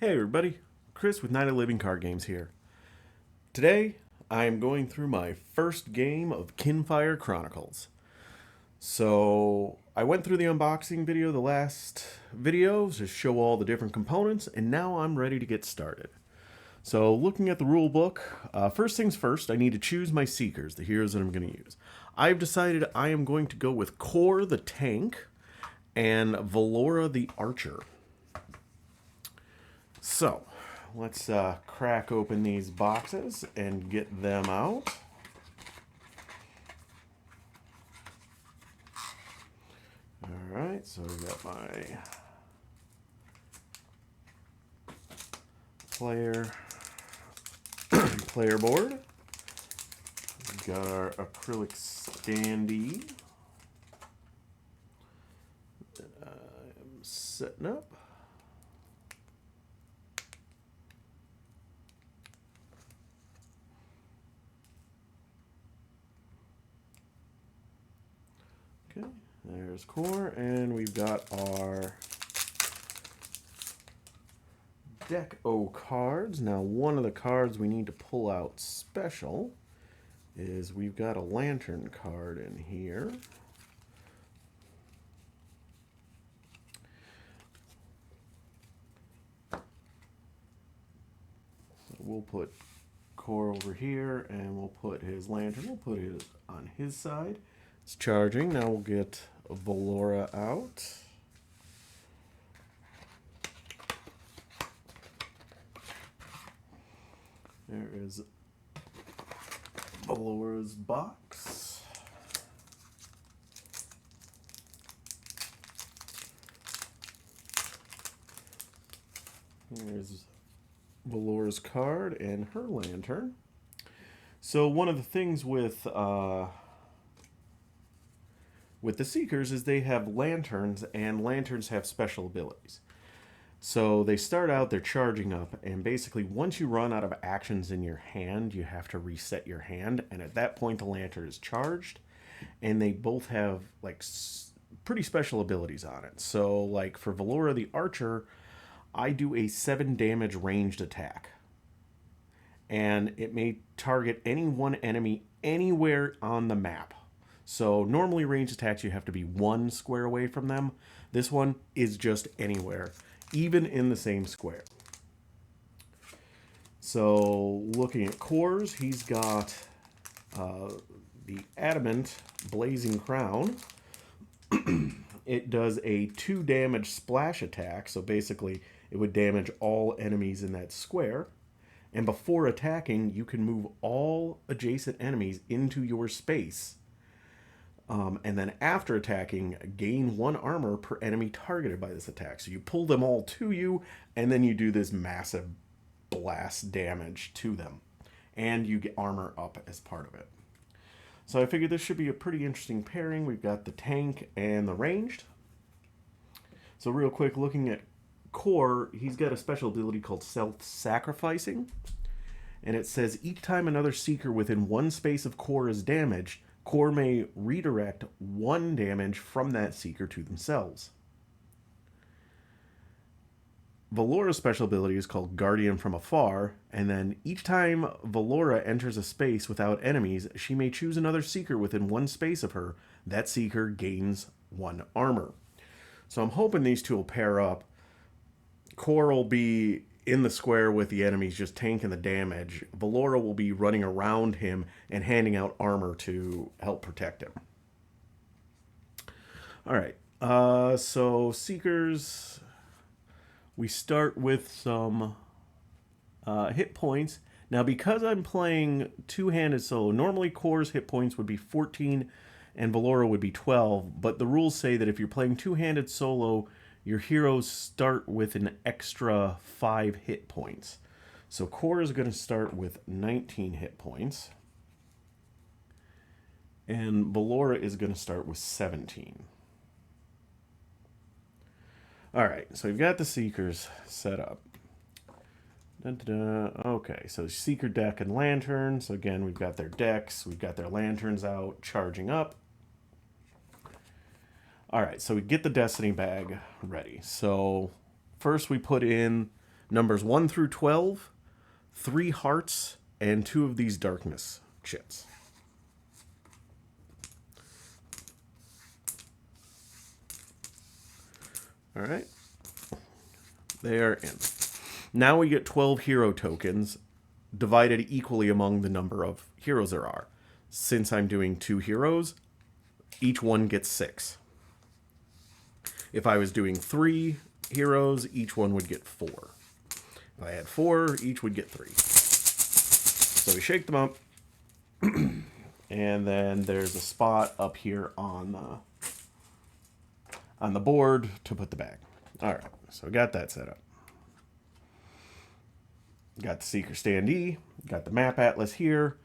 Hey everybody, Chris with Night of Living Card Games here. Today, I am going through my first game of Kinfire Chronicles. So, I went through the unboxing video, the last video, to show all the different components, and now I'm ready to get started. So, looking at the rule book, first things first, I need to choose my Seekers, the heroes that I'm going to use. I've decided I am going to go with Khor the Tank and Valora the Archer. So, let's crack open these boxes and get them out. Alright, so we got my player board. We got our acrylic standee that I'm setting up. Okay, there's Khor, and we've got our deck O cards. Now, one of the cards we need to pull out special is we've got a lantern card in here. So we'll put Khor over here, and we'll put his lantern. We'll put it on his side. It's charging. Now we'll get Valora out. There is Valora's box. Here's Valora's card and her lantern. So one of the things with the Seekers is they have lanterns, and lanterns have special abilities. So they start out, they're charging up, and basically once you run out of actions in your hand, you have to reset your hand, and at that point the lantern is charged, and they both have like pretty special abilities on it. So like for Valora the Archer, I do a 7 damage ranged attack, and it may target any one enemy anywhere on the map. So normally ranged attacks you have to be 1 square away from them. This one is just anywhere, even in the same square. So looking at Khor's, he's got the Adamant Blazing Crown. It does a 2 damage splash attack, so basically it would damage all enemies in that square. And before attacking, you can move all adjacent enemies into your space. And then after attacking, gain 1 armor per enemy targeted by this attack. So you pull them all to you, and then you do this massive blast damage to them. And you get armor up as part of it. So I figured this should be a pretty interesting pairing. We've got the tank and the ranged. So real quick, looking at Khor, he's got a special ability called self-sacrificing. And it says, each time another Seeker within 1 space of Khor is damaged, Khor may redirect 1 damage from that Seeker to themselves. Valora's special ability is called Guardian from Afar, and then each time Valora enters a space without enemies, she may choose another Seeker within 1 space of her. That Seeker gains 1 armor. So I'm hoping these two will pair up. Khor will be in the square with the enemies, just tanking the damage. Valora will be running around him and handing out armor to help protect him. Alright, so Seekers, we start with some hit points. Now, because I'm playing two-handed solo, normally Khor's hit points would be 14 and Valora would be 12, but the rules say that if you're playing two-handed solo, your heroes start with an extra 5 hit points. So Khor is going to start with 19 hit points. And Valora is going to start with 17. Alright, so we've got the Seekers set up. Okay, so Seeker deck and lantern. So again, we've got their decks. We've got their lanterns out, charging up. All right, so we get the Destiny bag ready. So first we put in Numbers 1 through 12, 3 hearts, and 2 of these darkness chits. All right. They are in. Now we get 12 hero tokens divided equally among the number of heroes there are. Since I'm doing 2 heroes, each one gets 6. If I was doing 3 heroes, each one would get 4. If I had 4, each would get 3. So we shake them up. And then there's a spot up here on the board to put the bag. All right, so we got that set up. Got the Seeker Standee, got the Map Atlas here.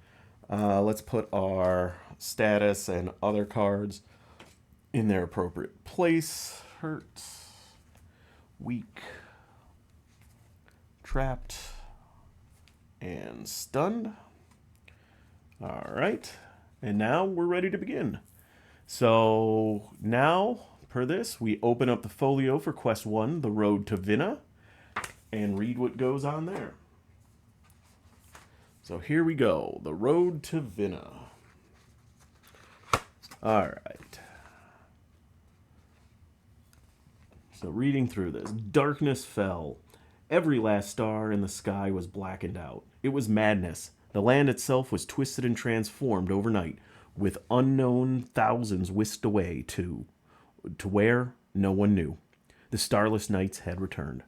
Let's put our status and other cards in their appropriate place. Hurt, weak, trapped, and stunned. All right, and now we're ready to begin. So now, per this, we open up the folio for Quest 1, The Road to Vinna, and read what goes on there. So here we go, The Road to Vinna. All right. So reading through this, darkness fell. Every last star in the sky was blackened out. It was madness. The land itself was twisted and transformed overnight, with unknown thousands whisked away to where no one knew. The starless nights had returned.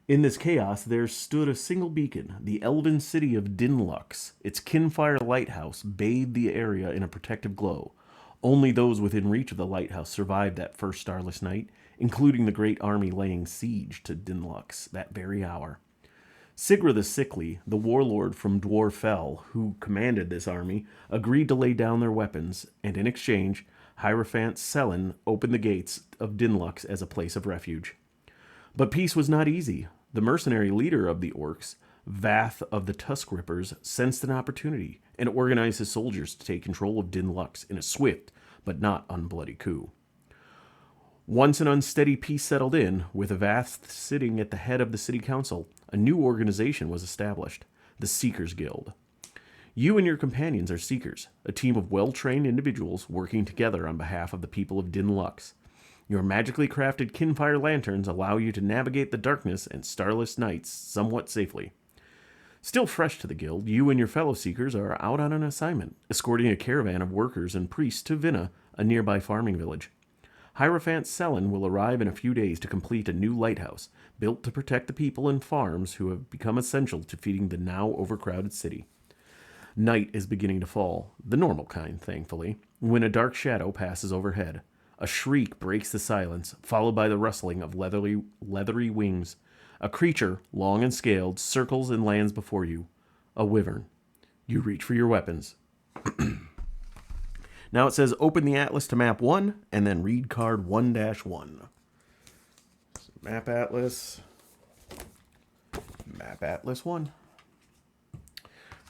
In this chaos, there stood a single beacon, the elven city of Dinlux. Its Kinfire lighthouse bathed the area in a protective glow. Only those within reach of the lighthouse survived that first starless night, including the great army laying siege to Dinlux that very hour. Sigra the Sickly, the warlord from Dwarfell, who commanded this army, agreed to lay down their weapons, and in exchange, Hierophant Selen opened the gates of Dinlux as a place of refuge. But peace was not easy. The mercenary leader of the orcs, Vath of the Tusk Rippers, sensed an opportunity and organized his soldiers to take control of Dinlux in a swift but not unbloody coup. Once an unsteady peace settled in, with Vath sitting at the head of the city council, a new organization was established, the Seekers Guild. You and your companions are Seekers, a team of well-trained individuals working together on behalf of the people of Dinlux. Your magically crafted Kinfire lanterns allow you to navigate the darkness and starless nights somewhat safely. Still fresh to the guild, you and your fellow Seekers are out on an assignment, escorting a caravan of workers and priests to Vinna, a nearby farming village. Hierophant Selen will arrive in a few days to complete a new lighthouse, built to protect the people and farms who have become essential to feeding the now overcrowded city. Night is beginning to fall, the normal kind, thankfully, when a dark shadow passes overhead. A shriek breaks the silence, followed by the rustling of leathery wings. A creature, long and scaled, circles and lands before you. A wyvern. You reach for your weapons. Now it says open the atlas to map 1, and then read card 1-1. So map atlas. Map atlas 1.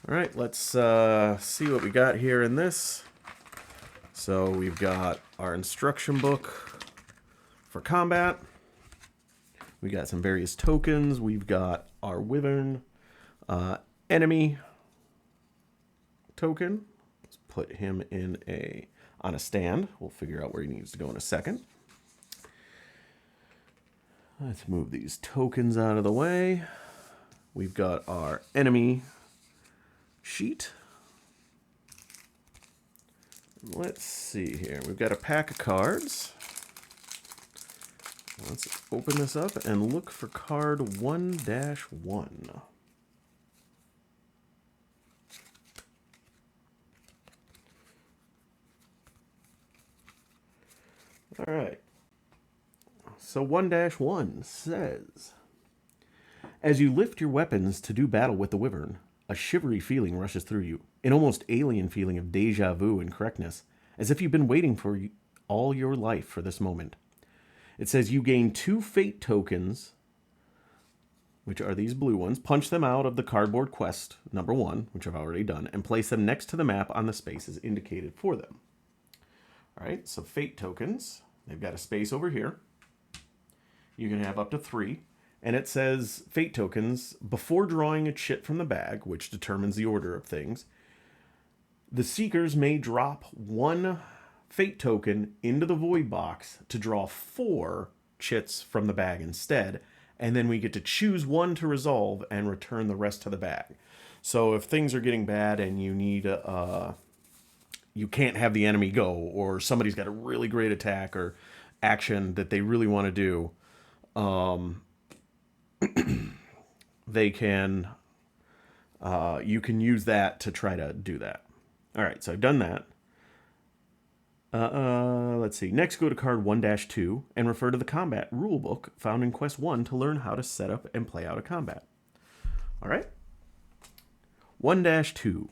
All right, let's see what we got here in this. So we've got our instruction book for combat. We got some various tokens. We've got our wyvern enemy token. Let's put him in on a stand. We'll figure out where he needs to go in a second. Let's move these tokens out of the way. We've got our enemy sheet. Let's see here. We've got a pack of cards. Let's open this up and look for card 1-1. All right. So 1-1 says, as you lift your weapons to do battle with the wyvern, a shivery feeling rushes through you, an almost alien feeling of deja vu and correctness, as if you've been waiting for all your life for this moment. It says you gain 2 fate tokens, which are these blue ones. Punch them out of the cardboard quest, number 1, which I've already done, and place them next to the map on the spaces indicated for them. All right, so fate tokens. They've got a space over here. You can have up to 3. And it says fate tokens before drawing a chit from the bag, which determines the order of things. The seekers may drop 1 fate token into the void box to draw 4 chits from the bag instead. And then we get to choose 1 to resolve and return the rest to the bag. So if things are getting bad and you need you can't have the enemy go, or somebody's got a really great attack or action that they really want to do, they can you can use that to try to do that. All right, so I've done that. Let's see. Next, go to card 1-2 and refer to the combat rulebook found in Quest 1 to learn how to set up and play out a combat. All right. 1-2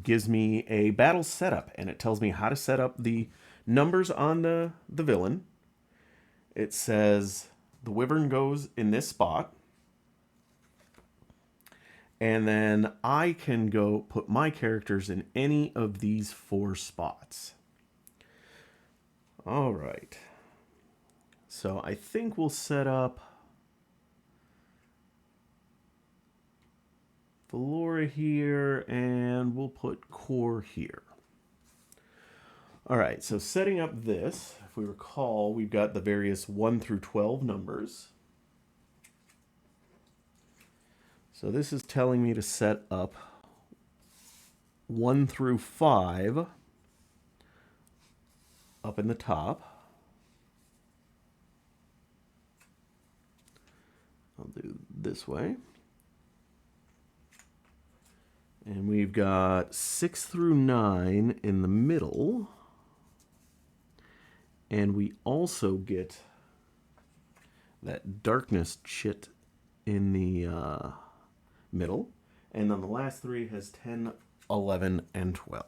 gives me a battle setup, and it tells me how to set up the numbers on the villain. It says the Wyvern goes in this spot. And then I can go put my characters in any of these 4 spots. All right. So I think we'll set up Valora here, and we'll put Khor here. All right, so setting up this, if we recall, we've got the various 1 through 12 numbers. So this is telling me to set up 1 through 5 up in the top. I'll do this way. And we've got 6 through 9 in the middle. And we also get that darkness chit in the middle. And then the last 3 has 10, 11, and 12.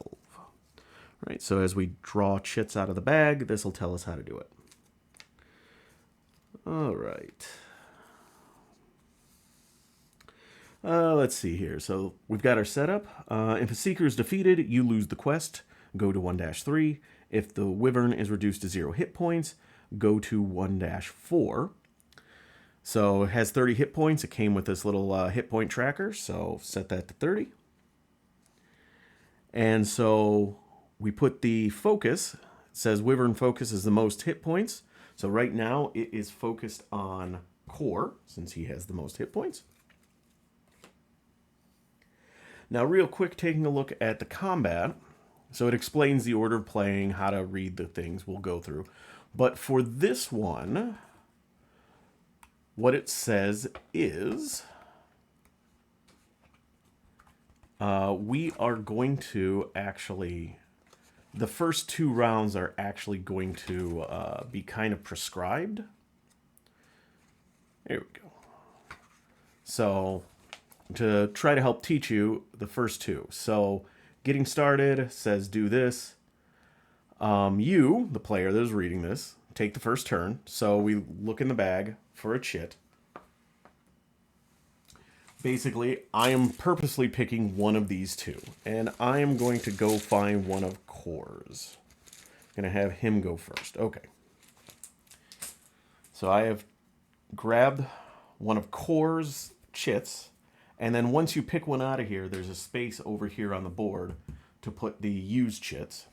Right, so as we draw chits out of the bag, this will tell us how to do it. All right. Let's see here. So we've got our setup. If a seeker is defeated, you lose the quest. Go to 1-3. If the Wyvern is reduced to 0 hit points, go to 1-4. So it has 30 hit points. It came with this little hit point tracker, so set that to 30. And so we put the focus. It says Wyvern focus is the most hit points. So right now it is focused on Khor, since he has the most hit points. Now real quick, taking a look at the combat. So it explains the order of playing, how to read the things we'll go through. But for this one, what it says is we are going to actually, the first 2 rounds are actually going to be kind of prescribed. There we go. So to try to help teach you the first 2. So getting started says do this. You, the player that is reading this, take the first turn. So we look in the bag for a chit. Basically, I am purposely picking one of these 2. And I am going to go find one of Khor's. I'm going to have him go first. Okay. So I have grabbed one of Khor's chits. And then once you pick one out of here, there's a space over here on the board to put the used chits.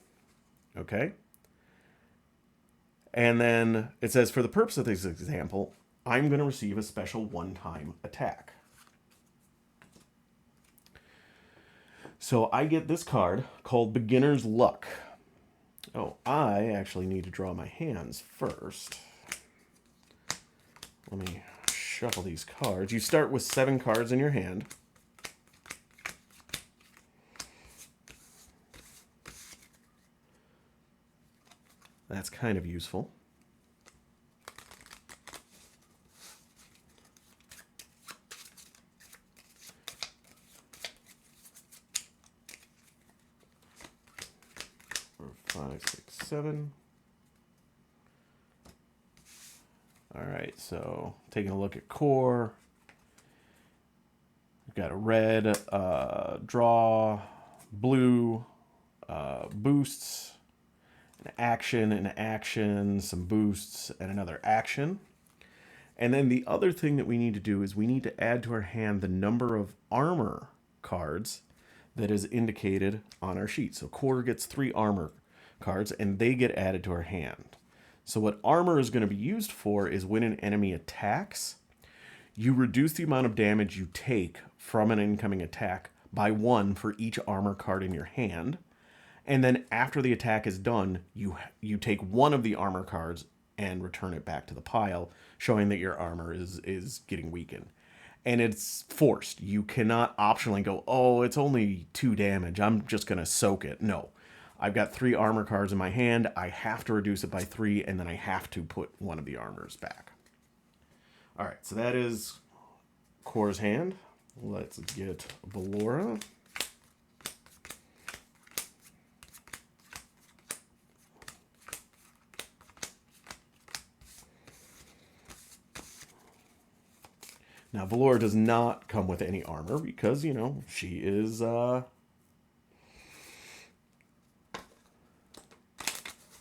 Okay? And then it says, for the purpose of this example, I'm going to receive a special one-time attack. So I get this card called Beginner's Luck. Oh, I actually need to draw my hands first. Let me shuffle these cards. You start with 7 cards in your hand. That's kind of useful. Five, 6, 7. All right, so taking a look at Khor. We've got a red, draw, blue, boosts, an action, some boosts, and another action. And then the other thing that we need to do is we need to add to our hand the number of armor cards that is indicated on our sheet. So Khor gets 3 armor cards, and they get added to our hand. So what armor is going to be used for is when an enemy attacks, you reduce the amount of damage you take from an incoming attack by 1 for each armor card in your hand. And then after the attack is done, you take 1 of the armor cards and return it back to the pile, showing that your armor is getting weakened. And it's forced. You cannot optionally go, oh, it's only 2 damage, I'm just going to soak it. No. I've got 3 armor cards in my hand. I have to reduce it by 3, and then I have to put 1 of the armors back. All right, so that is Khor's hand. Let's get Valora. Now, Valora does not come with any armor because, you know, she is...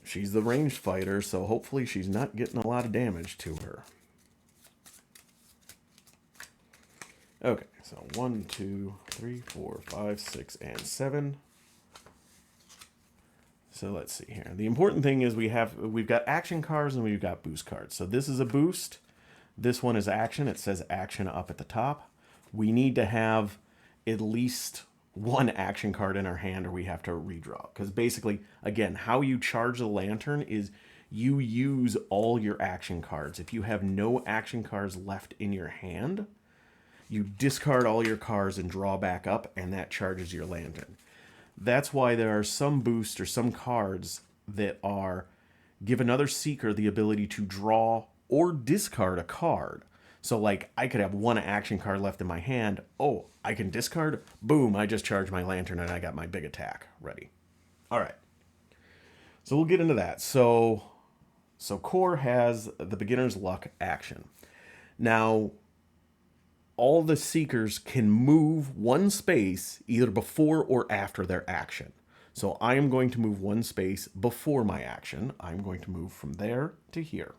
she's the ranged fighter, so hopefully she's not getting a lot of damage to her. Okay, so 1, 2, 3, 4, 5, 6, and 7. So let's see here. The important thing is we've got action cards and we've got boost cards. So this is a boost. This one is action. It says action up at the top. We need to have at least 1 action card in our hand or we have to redraw. Because basically, again, how you charge the lantern is you use all your action cards. If you have no action cards left in your hand, you discard all your cards and draw back up, and that charges your lantern. That's why there are some boosts or some cards that give another seeker the ability to draw or discard a card. So like I could have 1 action card left in my hand. Oh, I can discard. Boom, I just charged my lantern and I got my big attack ready. All right. So we'll get into that. So Khor has the beginner's luck action. Now, all the seekers can move 1 space either before or after their action. So I am going to move 1 space before my action. I'm going to move from there to here.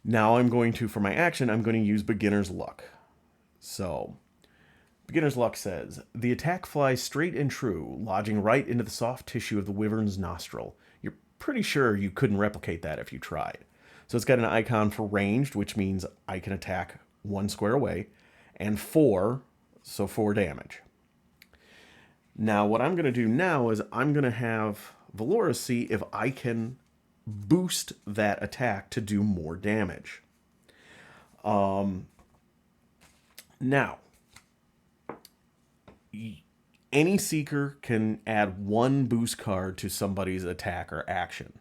Now for my action, I'm going to use beginner's luck. So beginner's luck says, the attack flies straight and true, lodging right into the soft tissue of the wyvern's nostril. You're pretty sure you couldn't replicate that if you tried. So it's got an icon for ranged, which means I can attack 1 square away, and 4, so 4 damage. Now what I'm going to do now is I'm going to have Valora see if I can boost that attack to do more damage. Now, any seeker can add 1 boost card to somebody's attack or action.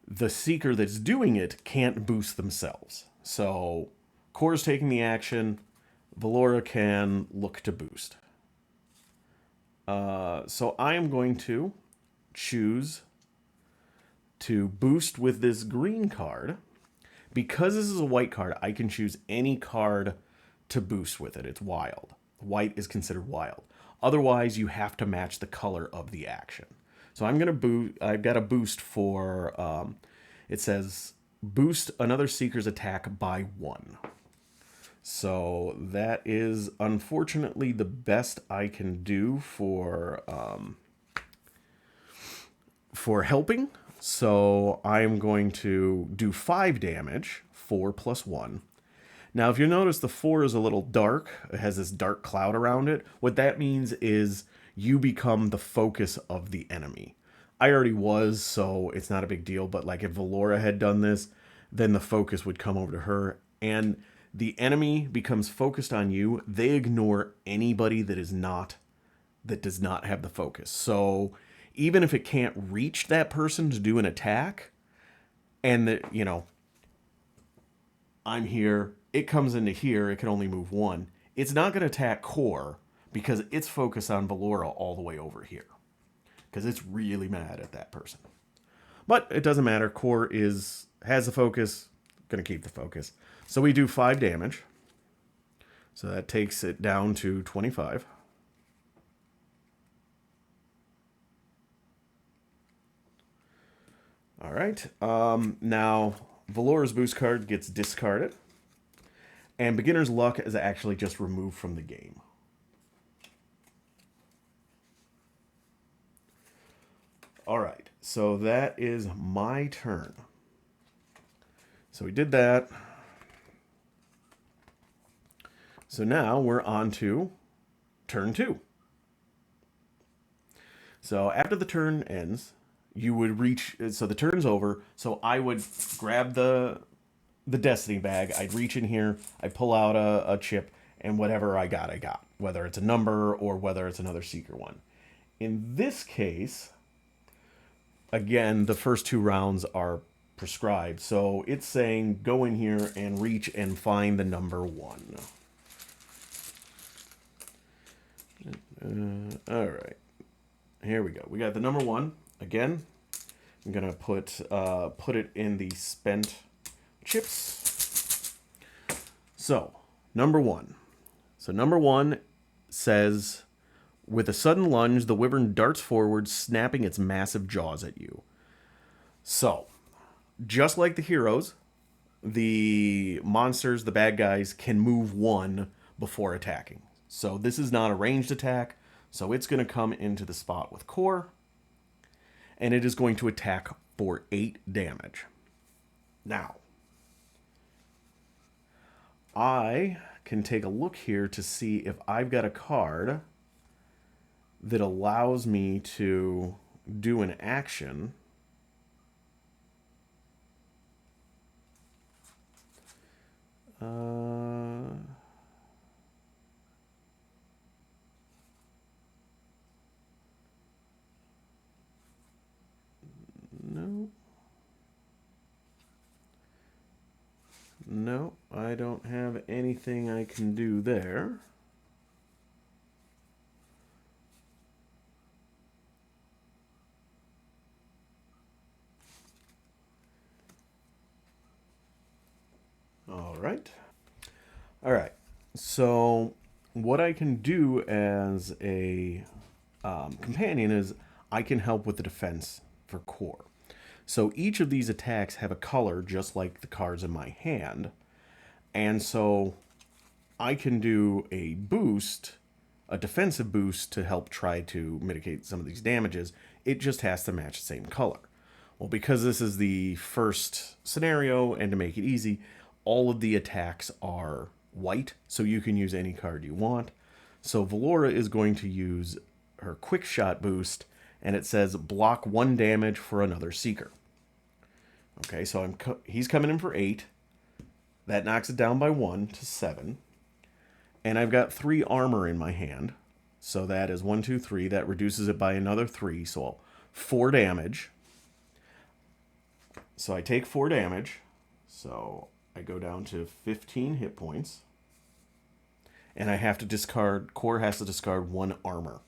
The seeker that's doing it can't boost themselves. So Khor's taking the action. Valora can look to boost. So I am going to choose to boost with this green card. Because this is a white card, I can choose any card to boost with it. It's wild. White is considered wild. Otherwise, you have to match the color of the action. So I'm going to boost. I've got a boost for, it says, boost another seeker's attack by 1. So that is unfortunately the best I can do for helping. So I'm going to do 5 damage, 4 plus 1. Now, if you notice, the 4 is a little dark. It has this dark cloud around it. What that means is you become the focus of the enemy. I already was, so it's not a big deal. But like if Valora had done this, then the focus would come over to her. And the enemy becomes focused on you. They ignore anybody that does not have the focus. So even if it can't reach that person to do an attack, and that, you know, I'm here, it comes into here, it can only move 1. It's not going to attack Khor because it's focused on Valora all the way over here. Because it's really mad at that person. But it doesn't matter. Khor has the focus, going to keep the focus. So we do 5 damage. So that takes it down to 25. All right. Now Valora's boost card gets discarded. And Beginner's Luck is actually just removed from the game. Alright, so that is my turn. So we did that. So now we're on to turn 2. So after the turn ends, you would reach... So the turn's over, so I would grab the Destiny bag. I'd reach in here, I'd pull out a chip, and whatever I got, I got. Whether it's a number or whether it's another Seeker one. In this case, again, the first 2 rounds are prescribed. So it's saying go in here and reach and find the number 1. Alright. Here we go. We got the number 1. Again, I'm going to put it in the spent chips. So, number 1. So, number 1 says, with a sudden lunge, the wyvern darts forward, snapping its massive jaws at you. So, just like the heroes, the monsters, the bad guys, can move 1 before attacking. So, this is not a ranged attack, so it's going to come into the spot with Khor, and it is going to attack for 8 damage. Now, I can take a look here to see if I've got a card that allows me to do an action. No. No, I don't have anything I can do there. All right. So what I can do as a companion is I can help with the defense for Khor. So each of these attacks have a color just like the cards in my hand. And so I can do a boost, a defensive boost to help try to mitigate some of these damages. It just has to match the same color. Well, because this is the first scenario and to make it easy, all of the attacks are white, so you can use any card you want. So Valora is going to use her quick shot boost, and it says block 1 damage for another Seeker. Okay, so he's coming in for 8. That knocks it down by 1 to 7. And I've got 3 armor in my hand. So that is 1, 2, 3. That reduces it by another 3, so 4 damage. So I take 4 damage. So I go down to 15 hit points. And I have to discard, Khor has to discard 1 armor.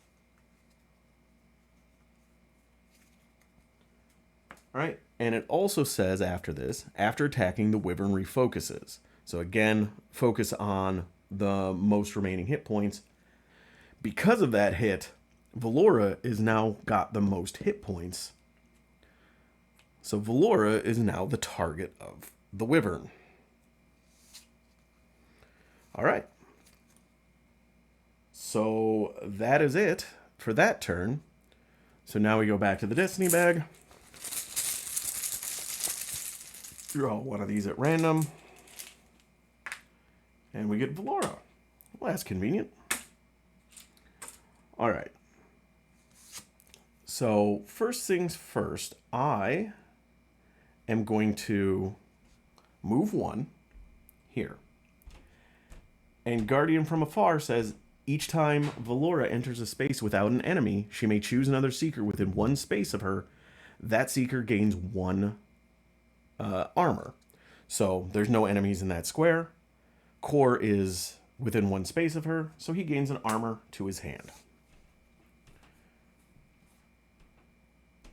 Alright, and it also says after this, after attacking, the wyvern refocuses. So again, focus on the most remaining hit points. Because of that hit, Valora is now got the most hit points. So Valora is now the target of the wyvern. Alright. So that is it for that turn. So now we go back to the Destiny bag. Draw one of these at random. And we get Valora. Well, that's convenient. Alright. So, first things first, I am going to move 1 here. And Guardian from Afar says, each time Valora enters a space without an enemy, she may choose another Seeker within 1 space of her. That Seeker gains 1 armor. So there's no enemies in that square. Khor is within 1 space of her, so he gains an armor to his hand.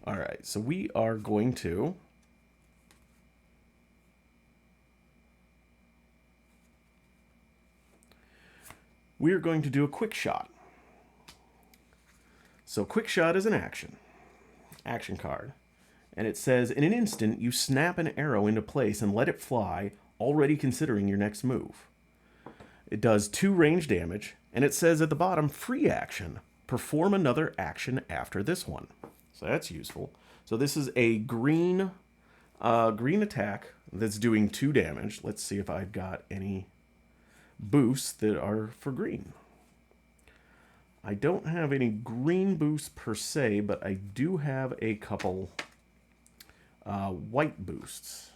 Alright, so we are going to do a quick shot. So quick shot is an action card. And it says, in an instant, you snap an arrow into place and let it fly, already considering your next move. It does 2 range damage, and it says at the bottom, free action. Perform another action after this one. So that's useful. So this is a green attack that's doing 2 damage. Let's see if I've got any boosts that are for green. I don't have any green boosts per se, but I do have a couple white boosts.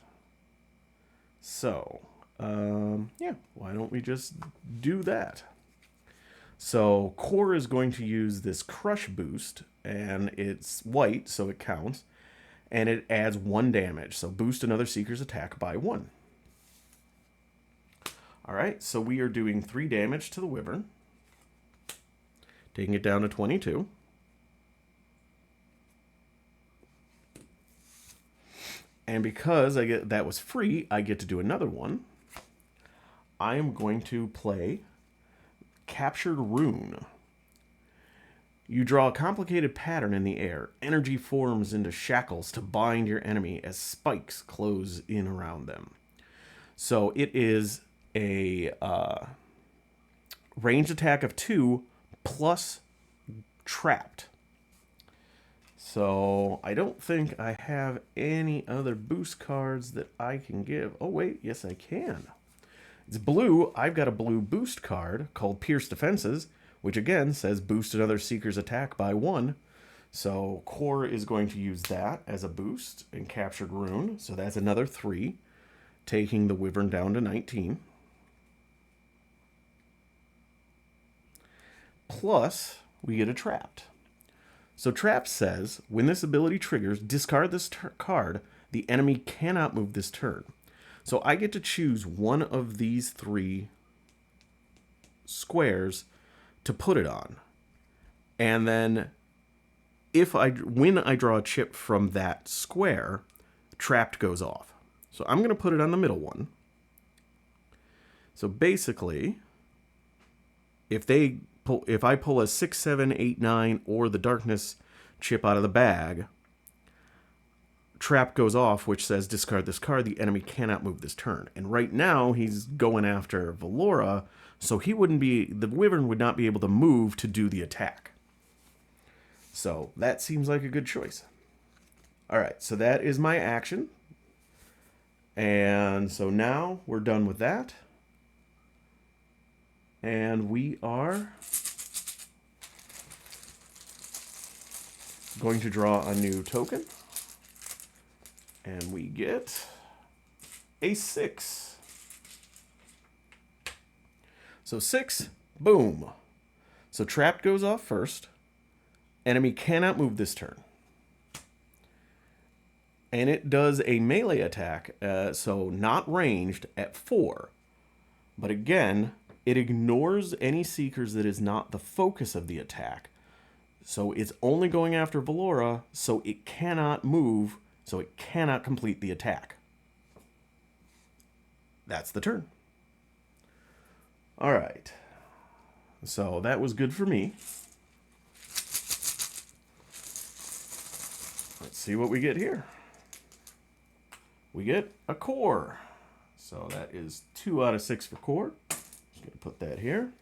So, yeah, why don't we just do that? So, Khor is going to use this crush boost, and it's white, so it counts, and it adds 1 damage. So, boost another Seeker's attack by 1. Alright, so we are doing 3 damage to the Wyvern, taking it down to 22. And because that was free, I get to do another one. I am going to play Captured Rune. You draw a complicated pattern in the air. Energy forms into shackles to bind your enemy as spikes close in around them. So it is a ranged attack of 2 plus trapped. So I don't think I have any other boost cards that I can give. Oh wait, yes I can. It's blue. I've got a blue boost card called Pierce Defenses, which again says boost another Seeker's attack by 1. So Khor is going to use that as a boost in Captured Rune. So that's another 3, taking the Wyvern down to 19. Plus, we get a Trapped. So Trapped says, when this ability triggers, discard this card. The enemy cannot move this turn. So I get to choose one of these 3 squares to put it on. And then when I draw a chip from that square, Trapped goes off. So I'm going to put it on the middle one. So basically, if I pull a 6, 7, 8, 9 or the darkness chip out of the bag, Trap goes off, which says discard this card. The enemy cannot move this turn. And right now he's going after Valora, so the Wyvern would not be able to move to do the attack. So that seems like a good choice. All right, so that is my action. And so now we're done with that. And we are going to draw a new token. And we get a 6. So 6, boom. So Trapped goes off first. Enemy cannot move this turn. And it does a melee attack, so not ranged, at 4. But again, it ignores any Seekers that is not the focus of the attack. So it's only going after Valora, so it cannot move, so it cannot complete the attack. That's the turn. All right. So that was good for me. Let's see what we get here. We get a Khor. So that is 2 out of 6 for Khor. Just going to put that here.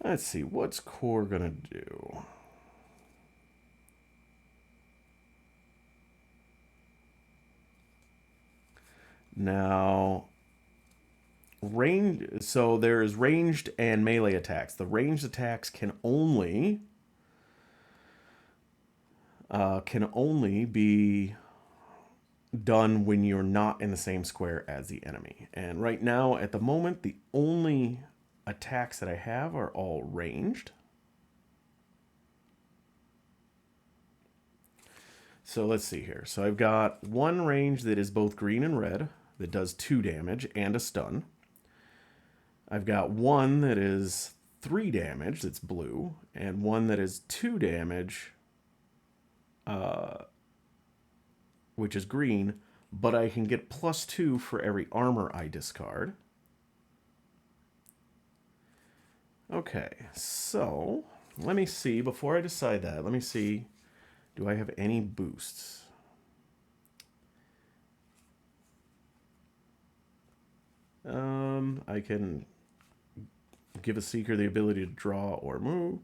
Let's see, what's Khor going to do? Now, so there is ranged and melee attacks. The ranged attacks can only be done when you're not in the same square as the enemy. And right now, at the moment, the only attacks that I have are all ranged. So let's see here. So I've got one range that is both green and red that does 2 damage and a stun. I've got one that is 3 damage that's blue, and one that is 2 damage, which is green, but I can get +2 for every armor I discard. Okay, so let me see, before I decide that, let me see, do I have any boosts? I can give a seeker the ability to draw or move,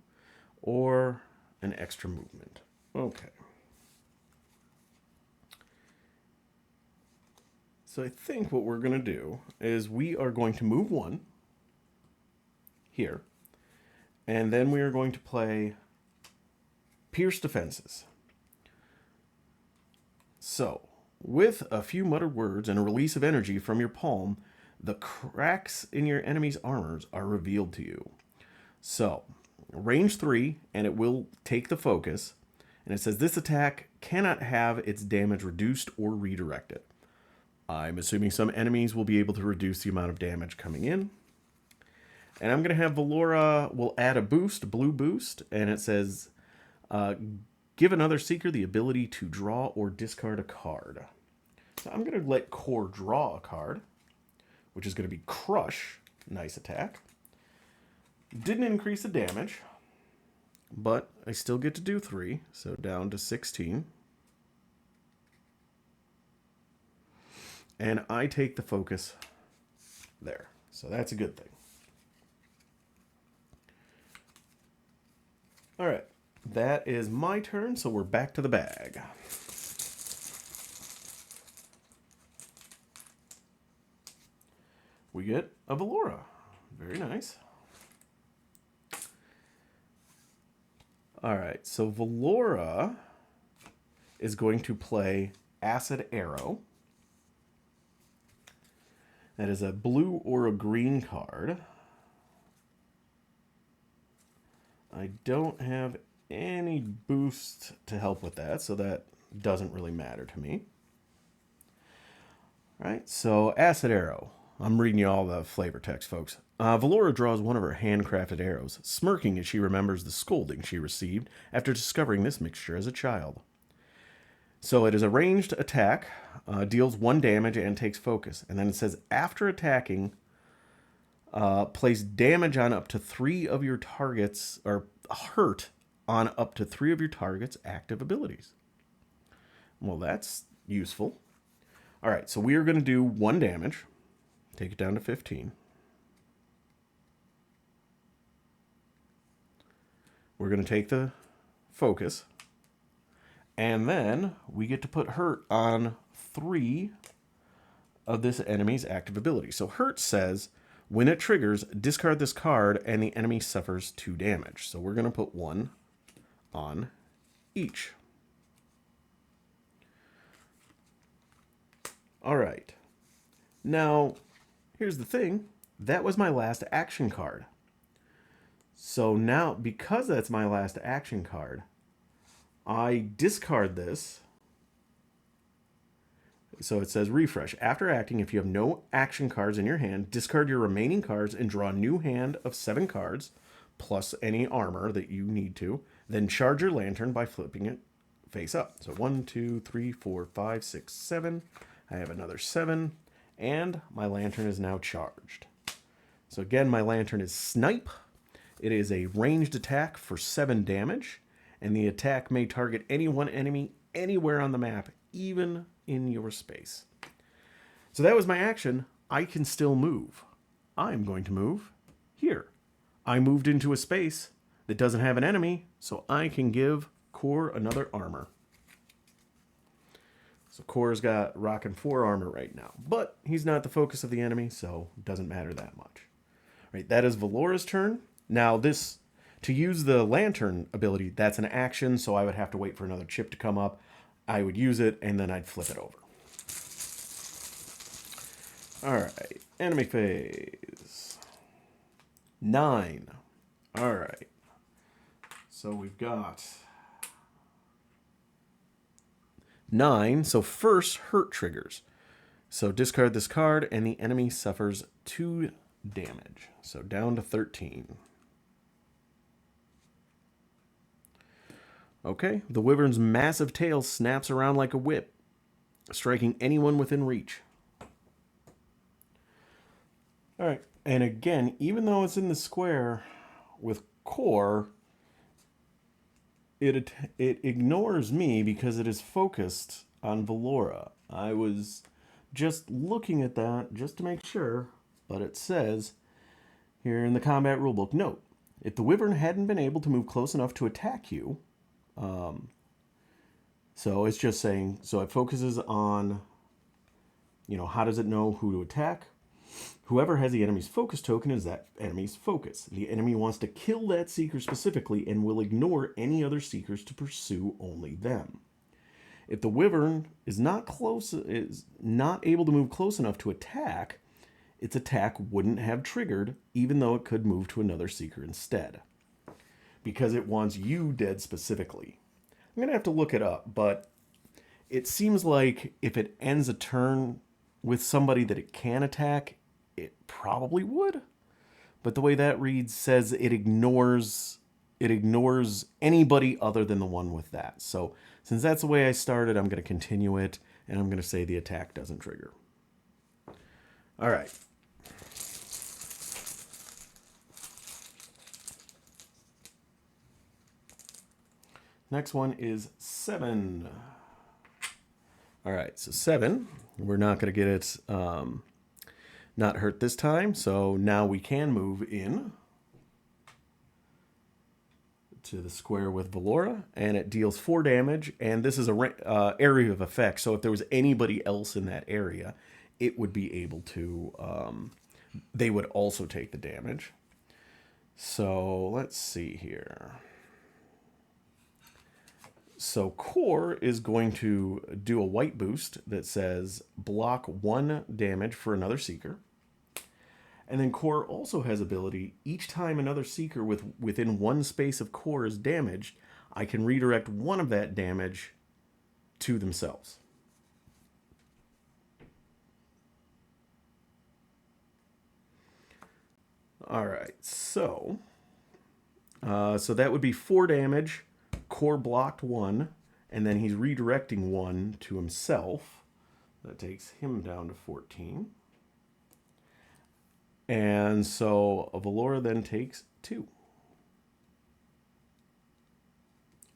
or an extra movement. Okay. So I think what we're going to do is we are going to move one here, and then we are going to play Pierce Defenses. So, with a few muttered words and a release of energy from your palm, the cracks in your enemy's armors are revealed to you. So, range 3, and it will take the focus. And it says this attack cannot have its damage reduced or redirected. I'm assuming some enemies will be able to reduce the amount of damage coming in. And I'm going to have Valora will add a boost, blue boost, and it says give another seeker the ability to draw or discard a card. So I'm going to let Khor draw a card, which is going to be Crush. Nice attack. Didn't increase the damage, but I still get to do 3, so down to 16. And I take the focus there. So that's a good thing. All right. That is my turn, so we're back to the bag. We get a Valora. Very nice. All right, so Valora is going to play Acid Arrow. That is a blue or a green card. I don't have any boost to help with that, so that doesn't really matter to me. All right, so Acid Arrow. I'm reading you all the flavor text, folks. Valora draws one of her handcrafted arrows, smirking as she remembers the scolding she received after discovering this mixture as a child. So it is a ranged attack, deals 1 damage and takes focus. And then it says, after attacking, place damage on up to 3 of your targets, or hurt on up to 3 of your targets' active abilities. Well, that's useful. All right, so we are going to do 1 damage. Take it down to 15. We're going to take the focus. And then we get to put hurt on 3 of this enemy's active abilities. So hurt says, when it triggers, discard this card and the enemy suffers 2 damage. So we're going to put 1 on each. All right. Now, here's the thing. That was my last action card. So now, because that's my last action card, I discard this. So it says refresh. After acting, if you have no action cards in your hand, discard your remaining cards and draw a new hand of 7 cards, plus any armor that you need to. Then charge your lantern by flipping it face up. So 1, 2, 3, 4, 5, 6, 7. I have another 7. And my lantern is now charged. So again, my lantern is Snipe. It is a ranged attack for 7 damage. And the attack may target any one enemy anywhere on the map, even in your space. So that was my action. I can still move. I'm going to move here. I moved into a space that doesn't have an enemy, so I can give Khor another armor. So Khor's got rocking 4 armor right now, but he's not the focus of the enemy, so it doesn't matter that much. Right, that is Valora's turn. Now this, to use the lantern ability, that's an action, so I would have to wait for another chip to come up. I would use it, and then I'd flip it over. All right, enemy phase. 9. All right. So we've got 9. So first, hurt triggers. So discard this card, and the enemy suffers 2 damage. So down to 13. Okay, the Wyvern's massive tail snaps around like a whip, striking anyone within reach. All right, and again, even though it's in the square with Khor, it ignores me because it is focused on Valora. I was just looking at that just to make sure. but it says here in the combat rulebook, note, if the Wyvern hadn't been able to move close enough to attack you, so it's just saying, so it focuses on, how does it know who to attack? Whoever has the enemy's focus token is that enemy's focus. The enemy wants to kill that seeker specifically and will ignore any other seekers to pursue only them. If the Wyvern is not able to move close enough to attack, its attack wouldn't have triggered, even though it could move to another seeker instead, because it wants you dead specifically. I'm going to have to look it up, but it seems like if it ends a turn with somebody that it can attack, it probably would. But the way that reads says it ignores anybody other than the one with that. So since that's the way I started, I'm going to continue it, and I'm going to say the attack doesn't trigger. All right. Next one is 7. All right, so 7. We're not going to get it not hurt this time, so now we can move in to the square with Valora, and it deals 4 damage, and this is a area of effect, so if there was anybody else in that area, it would be able to, they would also take the damage. So let's see here. So Khor is going to do a white boost that says block 1 damage for another seeker. And then Khor also has ability, each time another seeker within 1 space of Khor is damaged, I can redirect 1 of that damage to themselves. All right, so that would be 4 damage. Khor blocked 1, and then he's redirecting 1 to himself. That takes him down to 14. And so Valora then takes 2.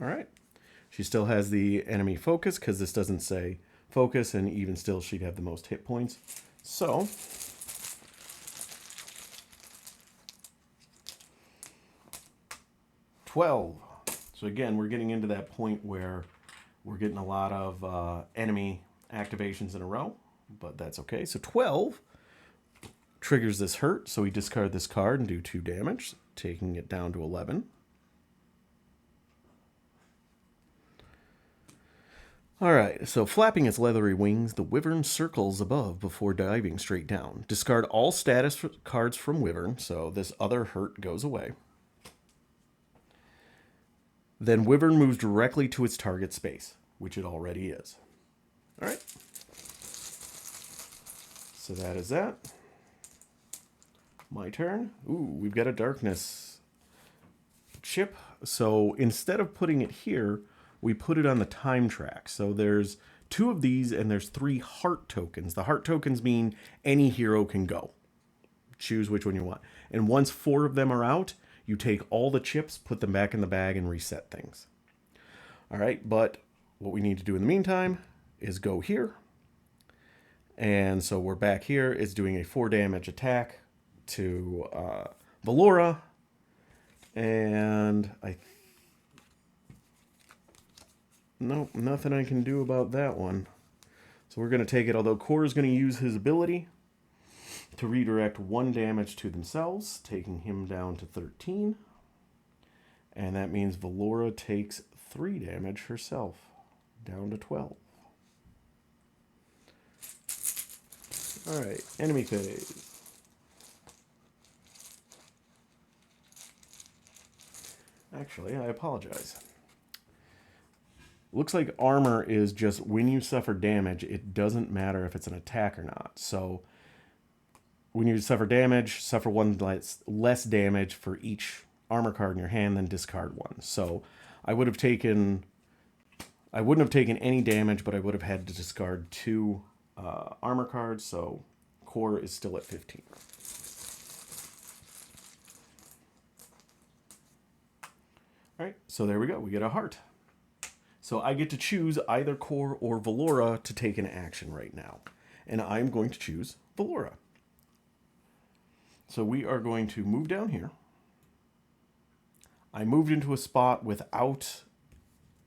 All right. She still has the enemy focus because this doesn't say focus, and even still she'd have the most hit points. So $12. So again, we're getting into that point where we're getting a lot of enemy activations in a row, but that's okay. So 12 triggers this hurt, so we discard this card and do 2 damage, taking it down to 11. All right, so flapping its leathery wings, the Wyvern circles above before diving straight down. Discard all status cards from Wyvern, so this other hurt goes away. Then Wyvern moves directly to its target space, which it already is. All right. So that is that. My turn. Ooh, we've got a darkness chip. So instead of putting it here, we put it on the time track. So there's 2 of these, and there's 3 heart tokens. The heart tokens mean any hero can go. Choose which one you want. And once 4 of them are out, you take all the chips, put them back in the bag, and reset things. All right, but what we need to do in the meantime is go here. And so we're back here. It's doing a 4 damage attack to Valora. And nope, nothing I can do about that one. So we're going to take it, although Khor is going to use his ability to redirect 1 damage to themselves, taking him down to 13. And that means Valora takes 3 damage herself, down to 12. All right, enemy phase. Actually, I apologize. Looks like armor is just when you suffer damage, it doesn't matter if it's an attack or not. So when you suffer damage, suffer 1 less damage for each armor card in your hand, then discard 1. So I wouldn't have taken any damage, but I would have had to discard 2 armor cards. So Khor is still at 15. All right, so there we go. We get a heart. So I get to choose either Khor or Valora to take an action right now. And I'm going to choose Valora. So we are going to move down here. I moved into a spot without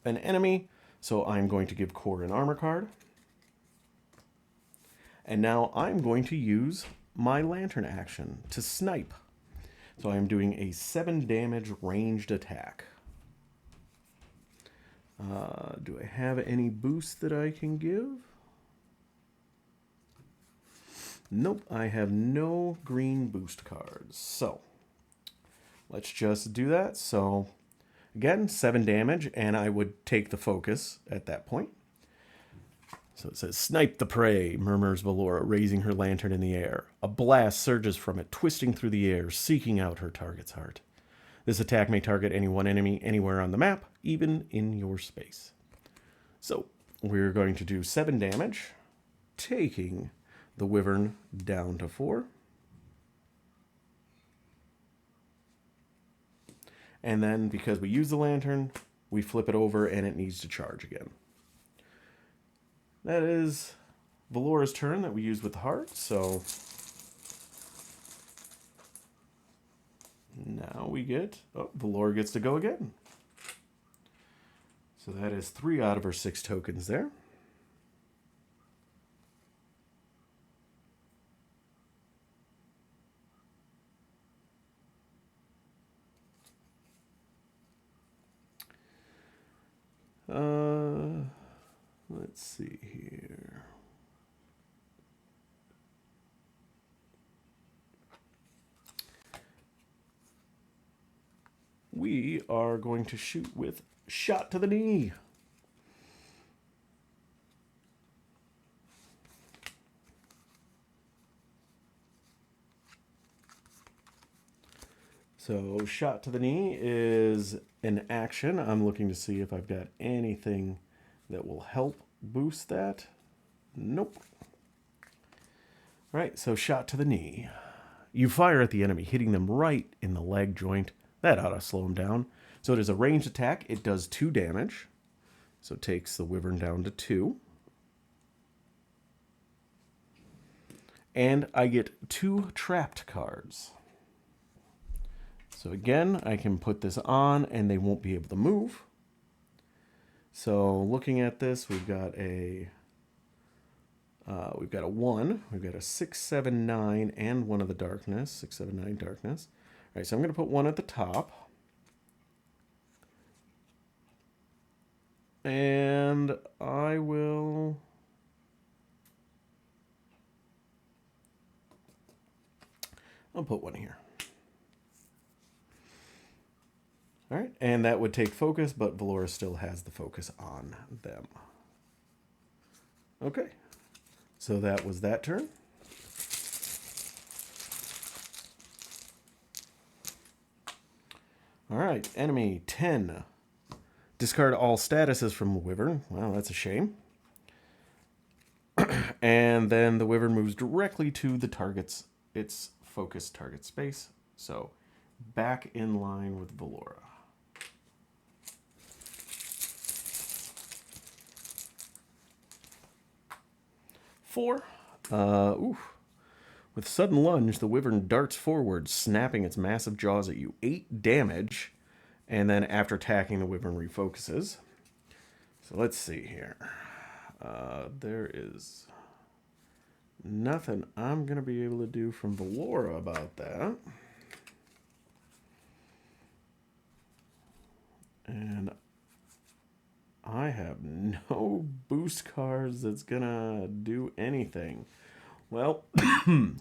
an enemy, so I'm going to give Khor an armor card. And now I'm going to use my lantern action to snipe. So I'm doing a 7 damage ranged attack. Do I have any boost that I can give? Nope, I have no green boost cards. So let's just do that. So again, 7 damage, and I would take the focus at that point. So it says, "Snipe the prey," murmurs Valora, raising her lantern in the air. A blast surges from it, twisting through the air, seeking out her target's heart. This attack may target any one enemy anywhere on the map, even in your space. So we're going to do 7 damage, taking the Wyvern down to 4. And then, because we use the lantern, we flip it over and it needs to charge again. That is Valora's turn that we use with the heart, so now we get... Oh, Valora gets to go again. So that is 3 out of her 6 tokens there. Let's see here. We are going to shoot with Shot to the Knee. So Shot to the Knee is an action. I'm looking to see if I've got anything that will help boost that. Nope. All right, so Shot to the Knee. You fire at the enemy, hitting them right in the leg joint. That ought to slow them down. So it is a ranged attack. It does 2 damage. So it takes the Wyvern down to 2. And I get 2 trapped cards. So again, I can put this on and they won't be able to move. So looking at this, we've got a 1, we've got a 6, 7, 9, and 1 of the darkness. 6, 7, 9 darkness. All right, so I'm going to put 1 at the top. And I will... I'll put 1 here. All right, and that would take focus, but Valora still has the focus on them. Okay, so that was that turn. All right, enemy 10. Discard all statuses from the Wyvern. Wow, that's a shame. And then the Wyvern moves directly to the target's, its focus target space. So back in line with Valora. Four. With sudden lunge, the Wyvern darts forward, snapping its massive jaws at you. 8 damage, and then after attacking, the Wyvern refocuses. So let's see here. There is nothing I'm going to be able to do from Valora about that. And I have no boost cards that's going to do anything. Well,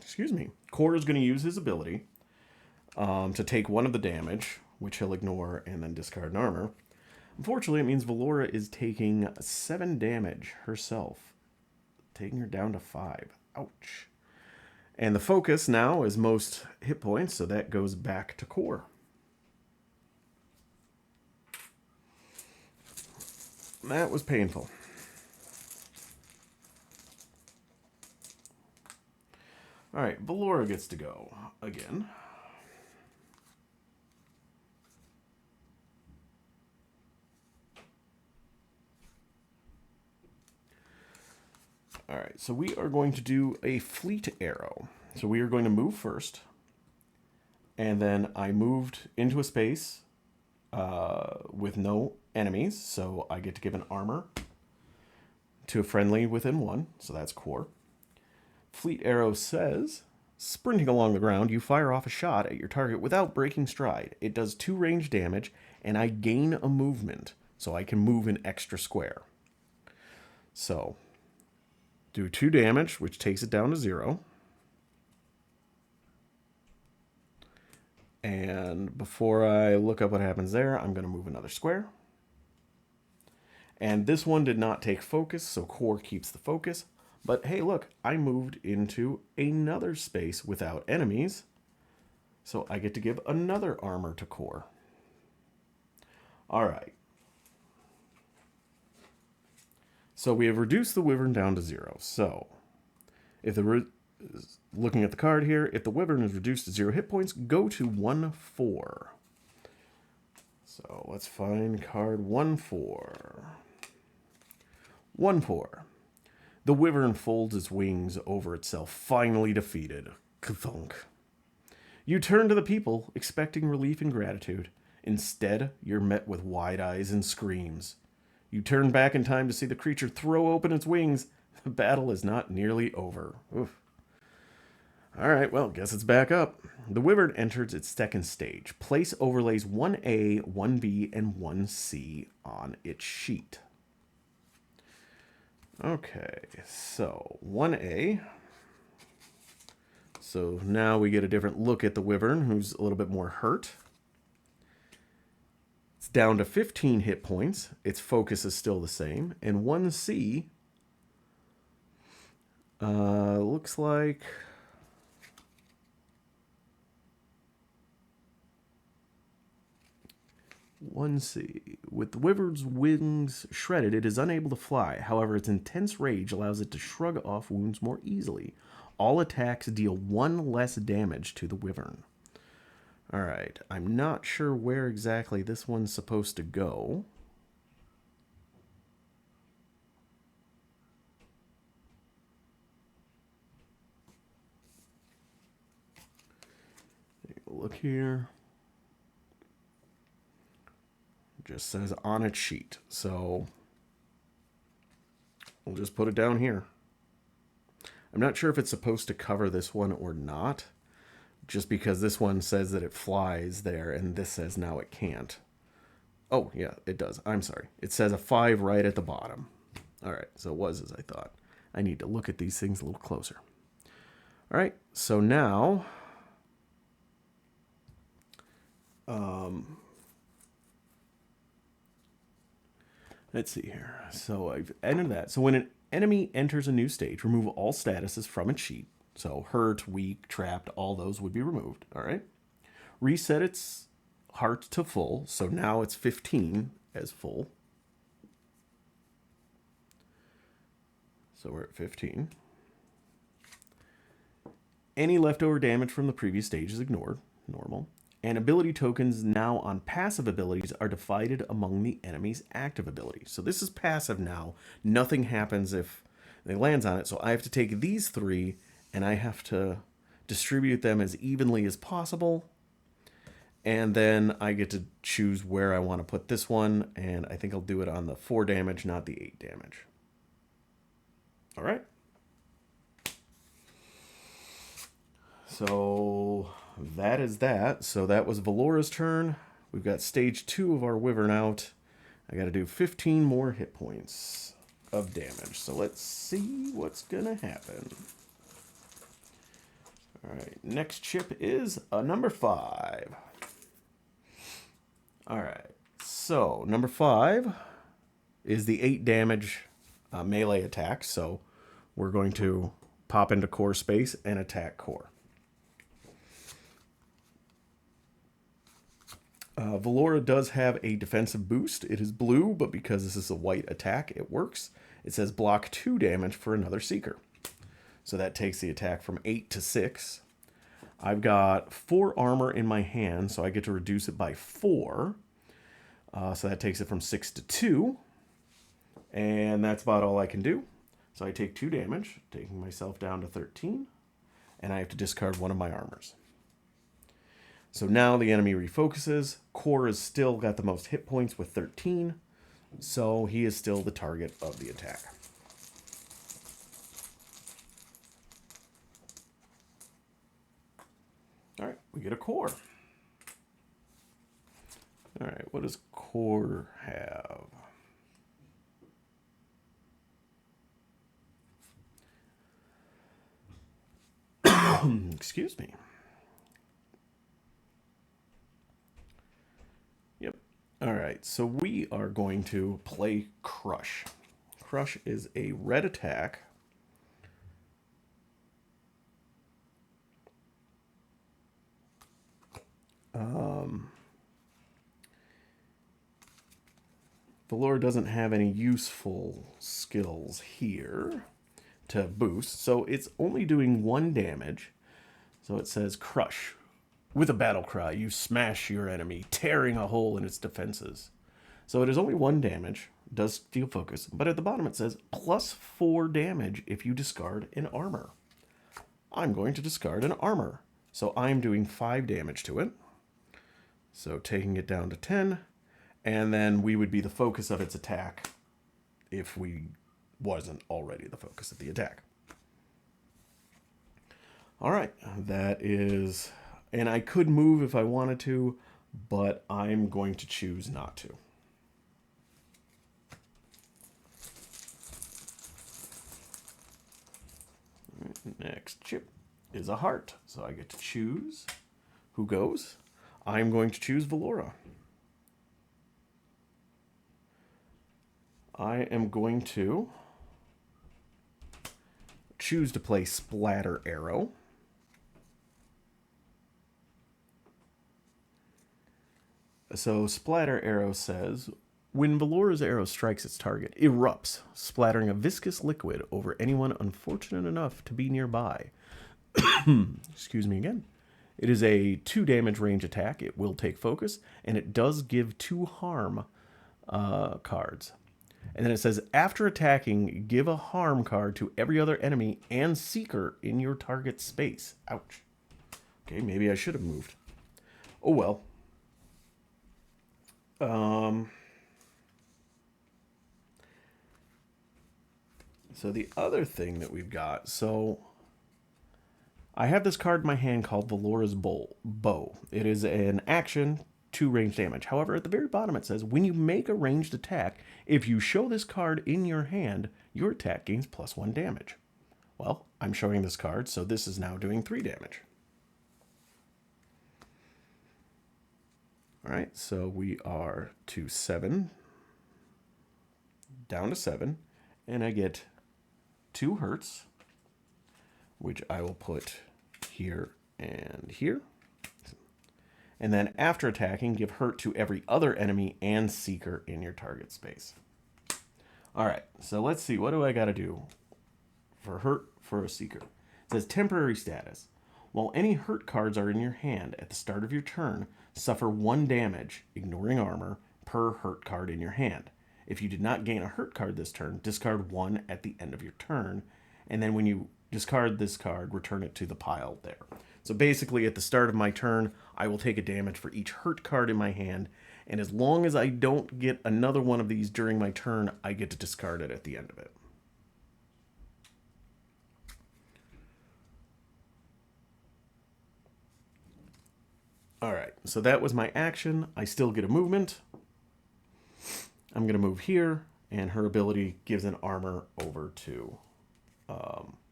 excuse me. Khor is going to use his ability to take 1 of the damage, which he'll ignore and then discard an armor. Unfortunately, it means Valora is taking 7 damage herself, taking her down to 5. Ouch. And the focus now is most hit points, so that goes back to Khor. That was painful. All right, Valora gets to go again. All right, so we are going to do a fleet arrow. So we are going to move first. And then I moved into a space with no enemies, so I get to give an armor to a friendly within 1, so that's Khor. Fleet Arrow says, sprinting along the ground, you fire off a shot at your target without breaking stride. It does 2 range damage, and I gain a movement, so I can move an extra square. So, do 2 damage, which takes it down to 0. And before I look up what happens there, I'm going to move another square. And this one did not take focus, so Khor keeps the focus. But hey, look, I moved into another space without enemies, so I get to give another armor to Khor. All right. So we have reduced the Wyvern down to 0. So if looking at the card here, if the Wyvern is reduced to 0 hit points, go to 1/4. So let's find card 1/4. 1/4. The Wyvern folds its wings over itself, finally defeated. Kathunk. You turn to the people, expecting relief and gratitude. Instead, you're met with wide eyes and screams. You turn back in time to see the creature throw open its wings. The battle is not nearly over. Oof. Alright, well, guess it's back up. The Wyvern enters its second stage. Place overlays 1A, 1B, and 1C on its sheet. Okay, so 1A. So now we get a different look at the Wyvern, who's a little bit more hurt. It's down to 15 hit points. Its focus is still the same. And 1C looks like... With the Wyvern's wings shredded, it is unable to fly. However, its intense rage allows it to shrug off wounds more easily. All attacks deal 1 less damage to the Wyvern. Alright, I'm not sure where exactly this one's supposed to go. Look here. Just says on its sheet, so we'll just put it down here. I'm not sure if it's supposed to cover this one or not, just because this one says that it flies there and this says now it can't. Oh yeah, it does. I'm sorry, it says a 5 right at the bottom. All right, so it was as I thought. I need to look at these things a little closer. All right, so now let's see here. So I've entered that. So when an enemy enters a new stage, remove all statuses from its sheet. So hurt, weak, trapped, all those would be removed. All right. Reset its heart to full. So now it's 15 as full. So we're at 15. Any leftover damage from the previous stage is ignored. Normal. And ability tokens now on passive abilities are divided among the enemy's active abilities. So this is passive now. Nothing happens if it lands on it. So I have to take these 3 and I have to distribute them as evenly as possible. And then I get to choose where I want to put this one. And I think I'll do it on the 4 damage, not the 8 damage. All right. So that is that. So that was Valora's turn. We've got stage 2 of our Wyvern out. I got to do 15 more hit points of damage. So let's see what's going to happen. All right, next chip is a number 5. All right, so number 5 is the 8 damage melee attack. So we're going to pop into Khor space and attack Khor. Valora does have a defensive boost. It is blue, but because this is a white attack, it works. It says block 2 damage for another Seeker. So that takes the attack from 8 to 6. I've got 4 armor in my hand, so I get to reduce it by 4. So that takes it from 6 to 2. And that's about all I can do. So I take 2 damage, taking myself down to 13. And I have to discard one of my armors. So now the enemy refocuses. Khor has still got the most hit points with 13. So he is still the target of the attack. All right, we get a Khor. All right, what does Khor have? Excuse me. Yep. All right, so we are going to play Crush. Crush is a red attack. Valora doesn't have any useful skills here to boost, so it's only doing 1 damage. So it says Crush. With a battle cry, you smash your enemy, tearing a hole in its defenses. So it is only 1 damage, does steal focus, but at the bottom it says plus 4 damage if you discard an armor. I'm going to discard an armor, so I'm doing 5 damage to it. So taking it down to 10, and then we would be the focus of its attack if we wasn't already the focus of the attack. All right, that is, and I could move if I wanted to, but I'm going to choose not to. Next chip is a heart, so I get to choose who goes. I'm going to choose Valora. I am going to choose to play Splatter Arrow. So Splatter Arrow says, when Valora's arrow strikes its target, erupts, splattering a viscous liquid over anyone unfortunate enough to be nearby. Excuse me again. It is a 2 damage range attack. It will take focus, and it does give 2 harm cards. And then it says, after attacking, give a harm card to every other enemy and seeker in your target space. Ouch. Okay, maybe I should have moved. Oh well. So the other thing that we've got, so I have this card in my hand called Valora's Bow. It is an action, 2 range damage. However, at the very bottom it says, when you make a ranged attack, if you show this card in your hand, your attack gains +1 damage. Well, I'm showing this card, so this is now doing 3 damage. All right, so we are to 7, down to 7, and I get 2 hurts, which I will put here and here. And then after attacking, give hurt to every other enemy and seeker in your target space. All right, so let's see. What do I got to do for hurt for a seeker? It says temporary status. While any hurt cards are in your hand at the start of your turn, suffer 1 damage, ignoring armor, per hurt card in your hand. If you did not gain a hurt card this turn, discard 1 at the end of your turn. And then when you discard this card, return it to the pile there. So basically, at the start of my turn, I will take a damage for each hurt card in my hand. And as long as I don't get another one of these during my turn, I get to discard it at the end of it. All right, so that was my action. I still get a movement. I'm going to move here, and her ability gives an armor over to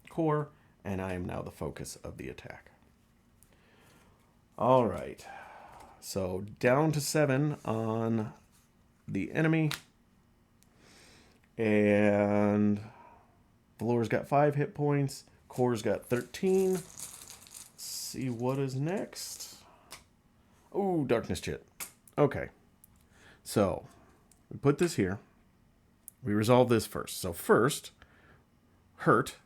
Khor, and I am now the focus of the attack. All right, so down to 7 on the enemy, and Valora's got 5 hit points. Khor's got 13. Let's see what is next. Oh, Darkness Chit. Okay, so we put this here. We resolve this first. So first, hurt.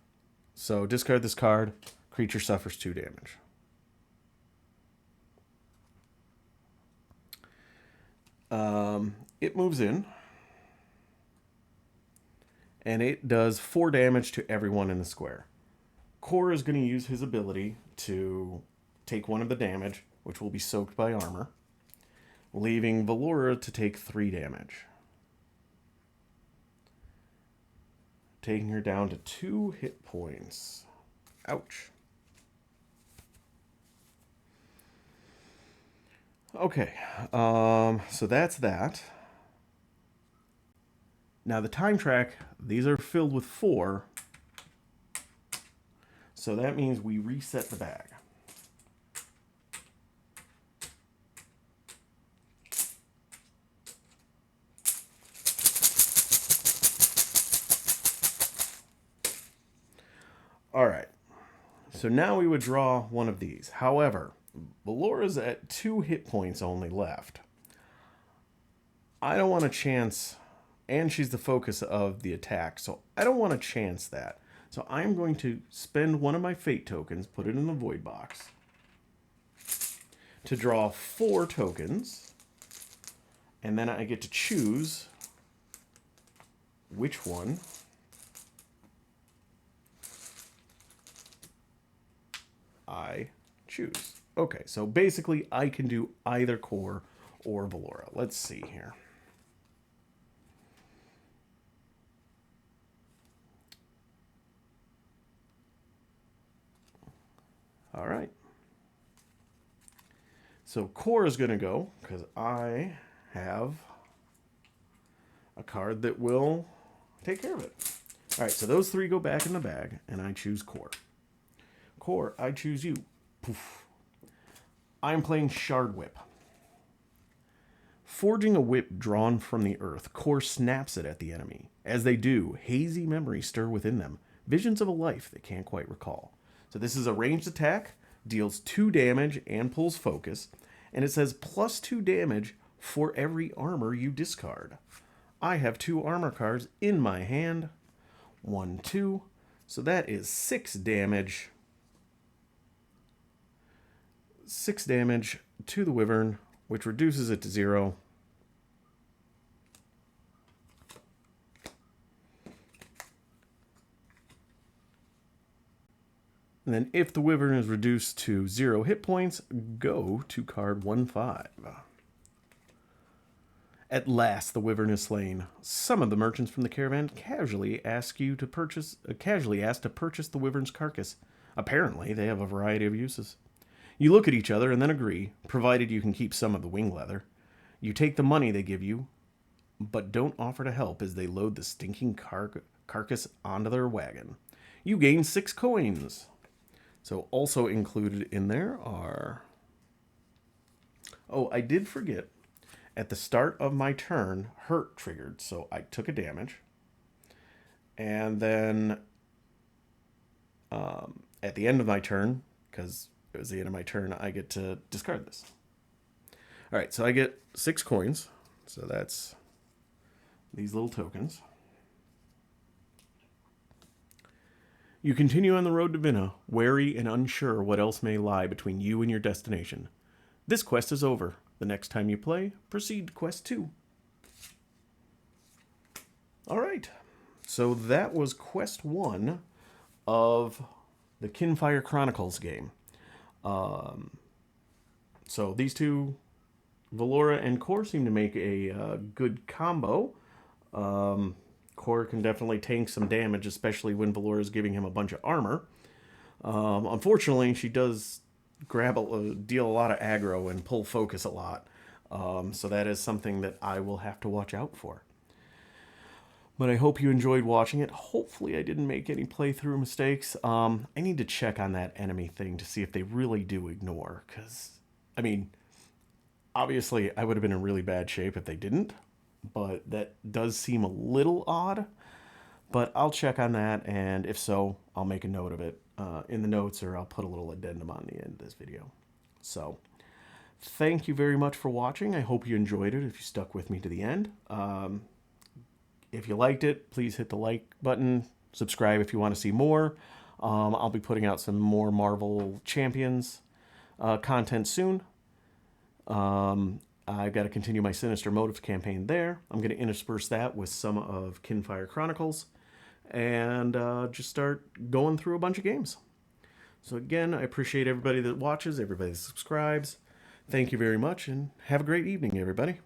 So discard this card. Creature suffers 2 damage. It moves in. And it does 4 damage to everyone in the square. Khor is going to use his ability to take 1 of the damage, which will be soaked by armor, leaving Valora to take 3 damage. Taking her down to 2 hit points. Ouch. Okay, so that's that. Now the time track, these are filled with 4. So that means we reset the bag. All right, so now we would draw one of these. However, Valora's at 2 hit points only left. I don't want to chance, and she's the focus of the attack, so I don't want to chance that. So I'm going to spend one of my fate tokens, put it in the void box, to draw 4 tokens, and then I get to choose which one I choose. Okay, so basically I can do either Khor or Valora. Let's see here. All right. So Khor is going to go because I have a card that will take care of it. All right, so those 3 go back in the bag, and I choose Khor. Khor, I choose you. Poof. I'm playing Shard Whip. Forging a whip drawn from the earth, Khor snaps it at the enemy. As they do, hazy memories stir within them, visions of a life they can't quite recall. So this is a ranged attack, deals 2 damage and pulls focus, and it says plus 2 damage for every armor you discard. I have 2 armor cards in my hand. 1, 2. So that is 6 damage. 6 damage to the Wyvern, which reduces it to 0. And then if the Wyvern is reduced to 0 hit points, go to card 1/5. At last the Wyvern is slain. Some of the merchants from the caravan casually ask to purchase the Wyvern's carcass. Apparently, they have a variety of uses. You look at each other and then agree, provided you can keep some of the wing leather. You take the money they give you, but don't offer to help as they load the stinking carcass onto their wagon. You gain 6 coins. So also included in there are... Oh, I did forget. At the start of my turn, hurt triggered, so I took a damage. And then at the end of my turn, because it was the end of my turn, I get to discard this. All right, so I get 6 coins. So that's these little tokens. You continue on the road to Vinna, wary and unsure what else may lie between you and your destination. This quest is over. The next time you play, proceed to quest 2. All right, so that was quest 1 of the Kinfire Chronicles game. So these two, Valora and Khor, seem to make a good combo. Khor can definitely tank some damage, especially when Valora is giving him a bunch of armor. Unfortunately, she does deal a lot of aggro and pull focus a lot. So that is something that I will have to watch out for. But I hope you enjoyed watching it. Hopefully I didn't make any playthrough mistakes. I need to check on that enemy thing to see if they really do ignore. Because, I mean, obviously I would have been in really bad shape if they didn't. But that does seem a little odd. But I'll check on that, and if so, I'll make a note of it in the notes, or I'll put a little addendum on the end of this video. So, thank you very much for watching. I hope you enjoyed it if you stuck with me to the end. If you liked it, please hit the like button. Subscribe if you want to see more. I'll be putting out some more Marvel Champions content soon. I've got to continue my Sinister Motives campaign there. I'm going to intersperse that with some of Kinfire Chronicles and just start going through a bunch of games. So again, I appreciate everybody that watches, everybody that subscribes. Thank you very much, and have a great evening, everybody.